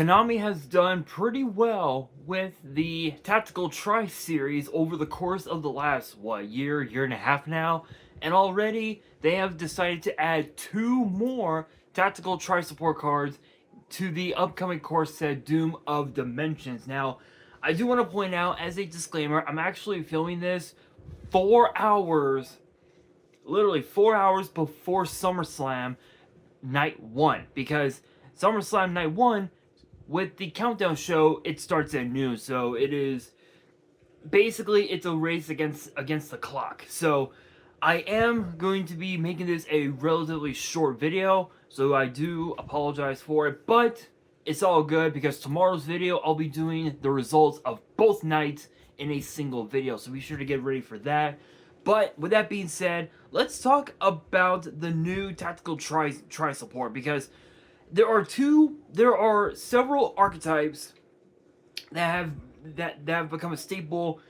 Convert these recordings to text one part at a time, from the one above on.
Konami has done pretty well with the Tactical Tri series over the course of the last, year and a half now, and already they have decided to add 2 more Tactical Tri support cards to the upcoming core set Doom of Dimensions. Now, I do want to point out, as a disclaimer, I'm actually filming this 4 hours, literally 4 hours before SummerSlam Night 1, because SummerSlam Night 1, with the countdown show, it starts at noon, so it is basically it's a race against the clock. So I am going to be making this a relatively short video, so I do apologize for it, but it's all good because tomorrow's video I'll be doing the results of both nights in a single video, so be sure to get ready for that. But with that being said, let's talk about the new Tactical Tri support, because there are several archetypes that have become a staple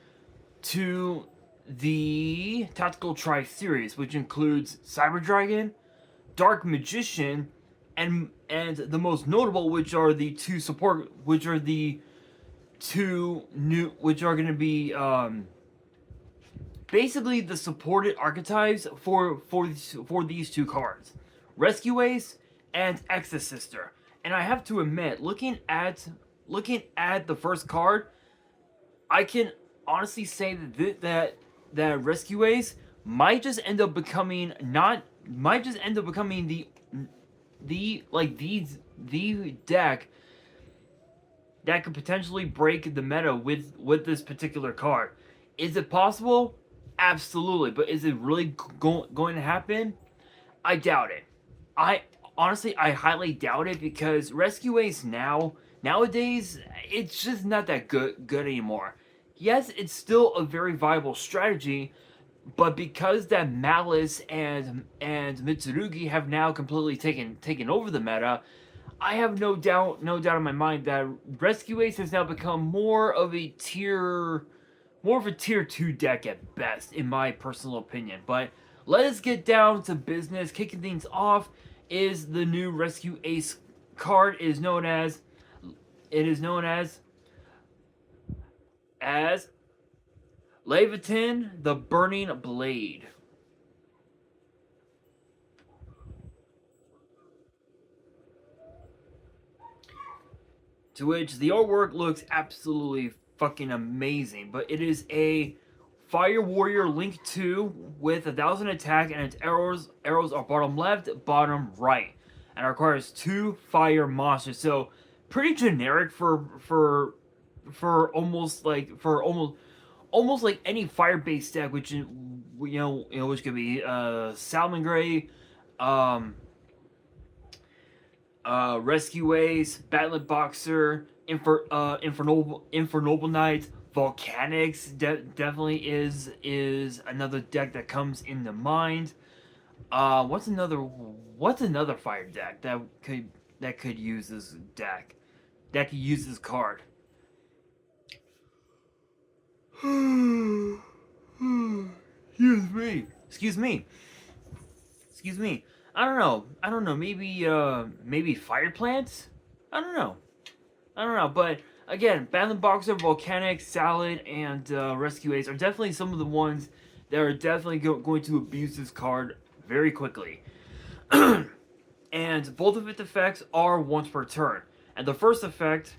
to the Tactical Tri series, which includes Cyber Dragon, Dark Magician, and the most notable, which are the two support, which are the two new, which are going to be basically the supported archetypes for these 2 cards, Rescue Ace and Ex's Sister. And I have to admit, looking at the first card, I can honestly say that Rescue Ace might just end up becoming the deck that could potentially break the meta with this particular card. Is it possible? Absolutely. But is it really going to happen? I doubt it. I highly doubt it, because Rescue Ace nowadays, it's just not that good anymore. Yes, it's still a very viable strategy, but because that Malice and Mitsurugi have now completely taken over the meta, I have no doubt in my mind that Rescue Ace has now become more of a tier 2 deck at best, in my personal opinion. But let us get down to business. Kicking things off is the new Rescue Ace card. It is known as Leviathan, the Burning Blade. To which the artwork looks absolutely fucking amazing, but it is a Fire Warrior Link 2 with 1,000 attack, and its arrows are bottom left, bottom right, and requires 2 fire monsters. So pretty generic for almost like any fire based deck, which which could be Salmon Gray, Rescue Ace, Battling Boxer, Infernoble Knights. Volcanics definitely is another deck that comes into mind. What's another fire deck that could use this deck? That could use this card. Excuse me. I don't know. Maybe fire plants. I don't know. But again, Battling Boxer, Volcanic, Salad, and Rescue Ace are definitely some of the ones that are definitely going to abuse this card very quickly. And both of its effects are once per turn. And the first effect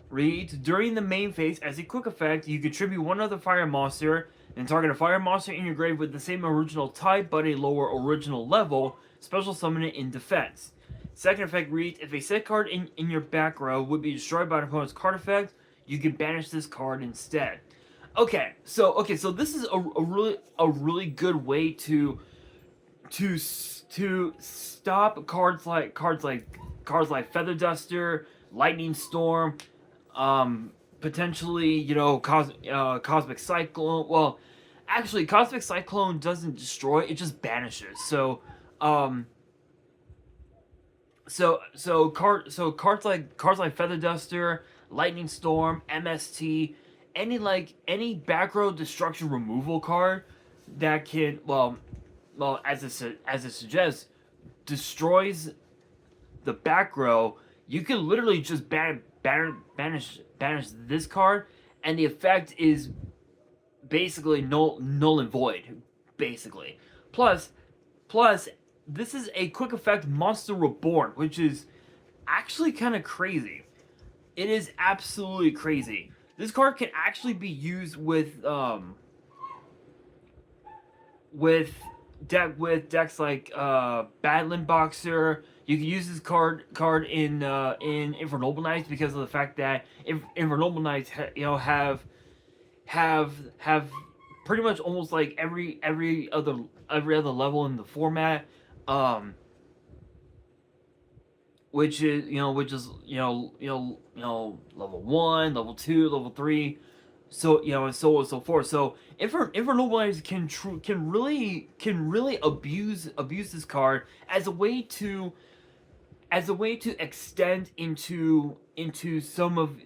reads, during the main phase, as a quick effect, you contribute 1 other fire monster, and target a fire monster in your grave with the same original type but a lower original level, special summon it in defense. Second effect reads, if a set card in your back row would be destroyed by an opponent's card effect, you can banish this card instead. Okay, so this is a really good way to stop cards like Feather Duster, Lightning Storm, potentially Cosmic Cyclone. Well, actually, Cosmic Cyclone doesn't destroy; it just banishes. So cards like Feather Duster, Lightning Storm, MST, any back row destruction removal card that can as it suggests, destroys the back row, you can literally just banish this card, and the effect is basically null and void, basically. Plus, plus, this is a quick effect Monster Reborn, which is actually kind of crazy. It is absolutely crazy. This card can actually be used with decks like Battling Boxer. You can use this card in Infernal Knights because of the fact that Infernal Knights have pretty much almost like every other level in the format, which is level 1, level 2, level 3, so and so on and so forth. So Infernal Knights can really abuse this card as a way to extend into some of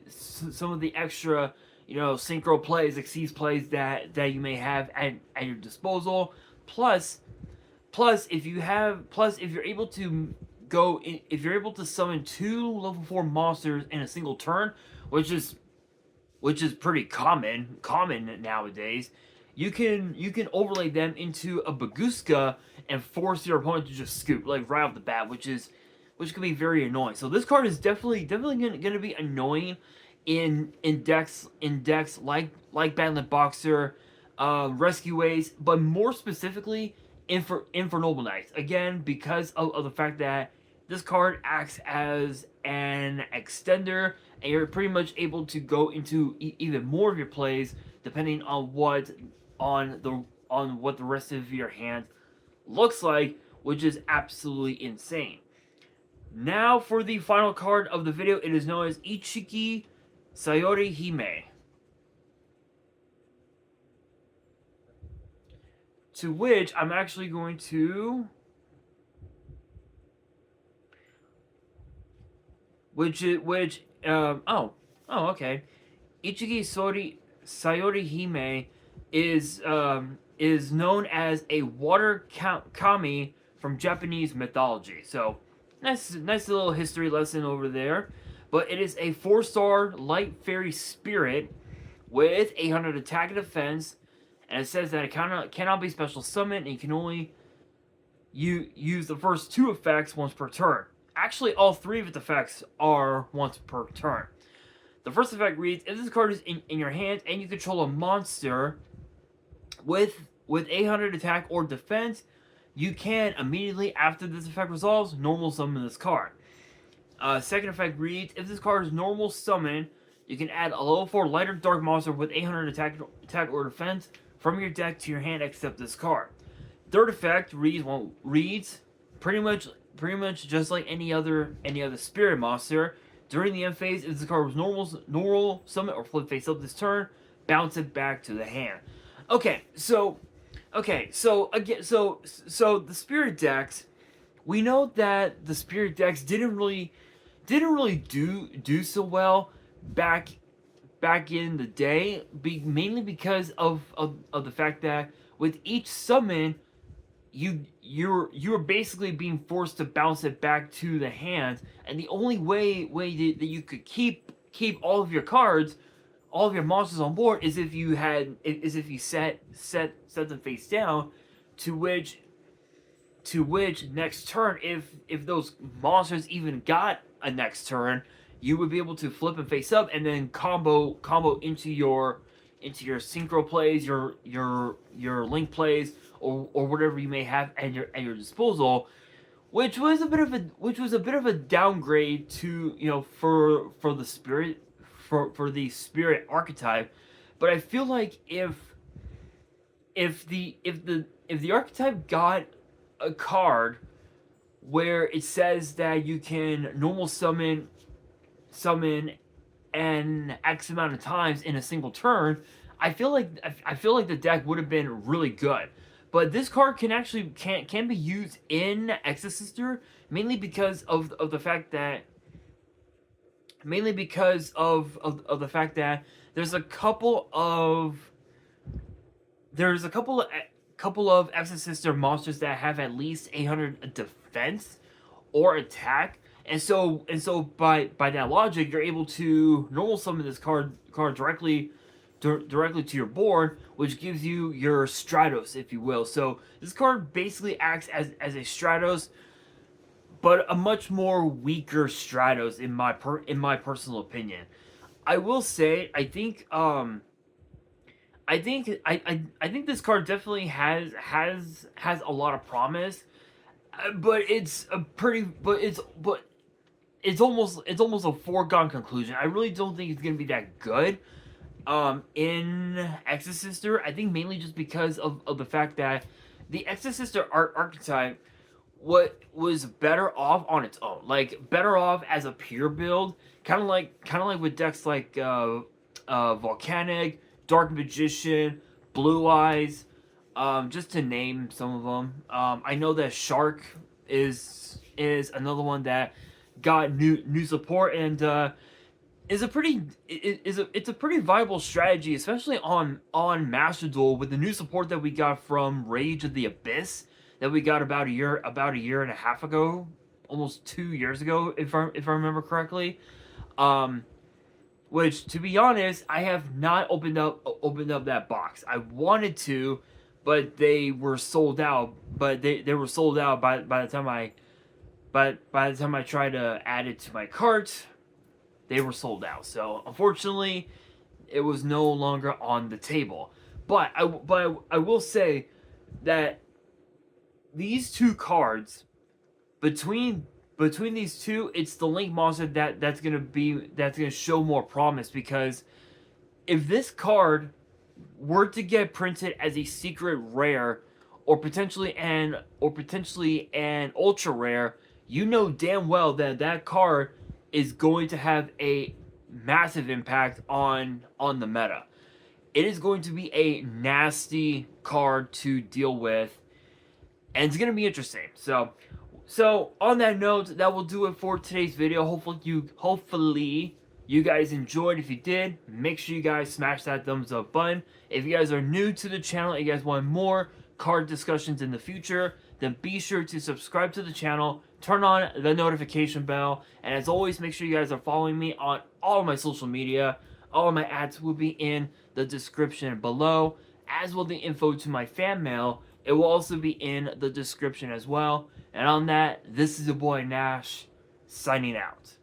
the extra synchro plays, exceeds plays that you may have at your disposal. Plus if you're able to if you're able to summon 2 level 4 monsters in a single turn, which is pretty common nowadays, you can overlay them into a Baguska and force your opponent to just scoop like right off the bat, which can be very annoying. So this card is definitely gonna be annoying in decks like Battling Boxer, Rescue Ways, but more specifically Infernal Knights. Again, because of the fact that this card acts as an extender, and you're pretty much able to go into even more of your plays depending on what the rest of your hand looks like, which is absolutely insane. Now for the final card of the video, it is known as Ichiki Sayori Hime. To which I'm actually going to... okay. Ichiki Sayori Hime is known as a water kami from Japanese mythology. So, nice little history lesson over there. But it is a 4-star light fairy spirit with 800 attack and defense, and it says that it cannot be special summoned, and you can only use the first 2 effects once per turn. Actually, all 3 of its effects are once per turn. The first effect reads: if this card is in your hand and you control a monster with 800 attack or defense, you can immediately after this effect resolves normal summon this card. Second effect reads: if this card is normal summon, you can add a level 4 lighter dark monster with 800 attack or defense from your deck to your hand except this card. Third effect reads pretty much just like any other spirit monster. During the end phase, if this card was normal summon or flip face up this turn, bounce it back to the hand. Okay, so again, so the spirit decks, we know that the spirit decks didn't really do so well back in the day, mainly because of the fact that with each summon, you're basically being forced to bounce it back to the hand, and the only way that you could keep all of your cards, all of your monsters on board, is if you set them face down, to which next turn, if those monsters even got a next turn, you would be able to flip and face up and then combo into your synchro plays, your link plays, or whatever you may have at your disposal, which was a bit of a downgrade to for the spirit for the spirit archetype. But I feel like if the archetype got a card where it says that you can normal summon an X amount of times in a single turn, I feel like the deck would have been really good. But this card can be used in Exorcister, mainly because of the fact that the fact that there's a couple of Exorcister monsters that have at least 800 defense or attack, And so by that logic, you're able to normal summon this card directly to your board, which gives you your Stratos, if you will. So this card basically acts as a Stratos, but a much more weaker Stratos in my personal opinion. I will say, I think this card definitely has a lot of promise, but it's almost a foregone conclusion. I really don't think it's gonna be that good. In Exorcister, I think mainly just because of the fact that the Exorcister archetype what was better off on its own, like better off as a pure build, kind of like with decks like Volcanic, Dark Magician, Blue Eyes, just to name some of them. I know that Shark is another one that got new support and is a pretty it's a pretty viable strategy, especially on Master Duel with the new support that we got from Rage of the Abyss that we got about a year and a half ago, almost 2 years ago, if I remember correctly. Um, which, to be honest, I have not opened up that box. I wanted to, but they were sold out. But they were sold out by the time by the time I tried to add it to my cart, they were sold out. So unfortunately, it was no longer on the table. But I will say that these two cards, between these two, it's the Link monster that's gonna show more promise, because if this card were to get printed as a secret rare or potentially an ultra rare, you know damn well that that card is going to have a massive impact on the meta. It is going to be a nasty card to deal with, and it's gonna be interesting. So on that note, that will do it for today's video. Hopefully you guys enjoyed. If you did, make sure you guys smash that thumbs up button. If you guys are new to the channel and you guys want more card discussions in the future, then be sure to subscribe to the channel, turn on the notification bell, and as always, make sure you guys are following me on all of my social media. All of my ads will be in the description below, as will the info to my fan mail. It will also be in the description as well. And on that, this is your boy Nash, signing out.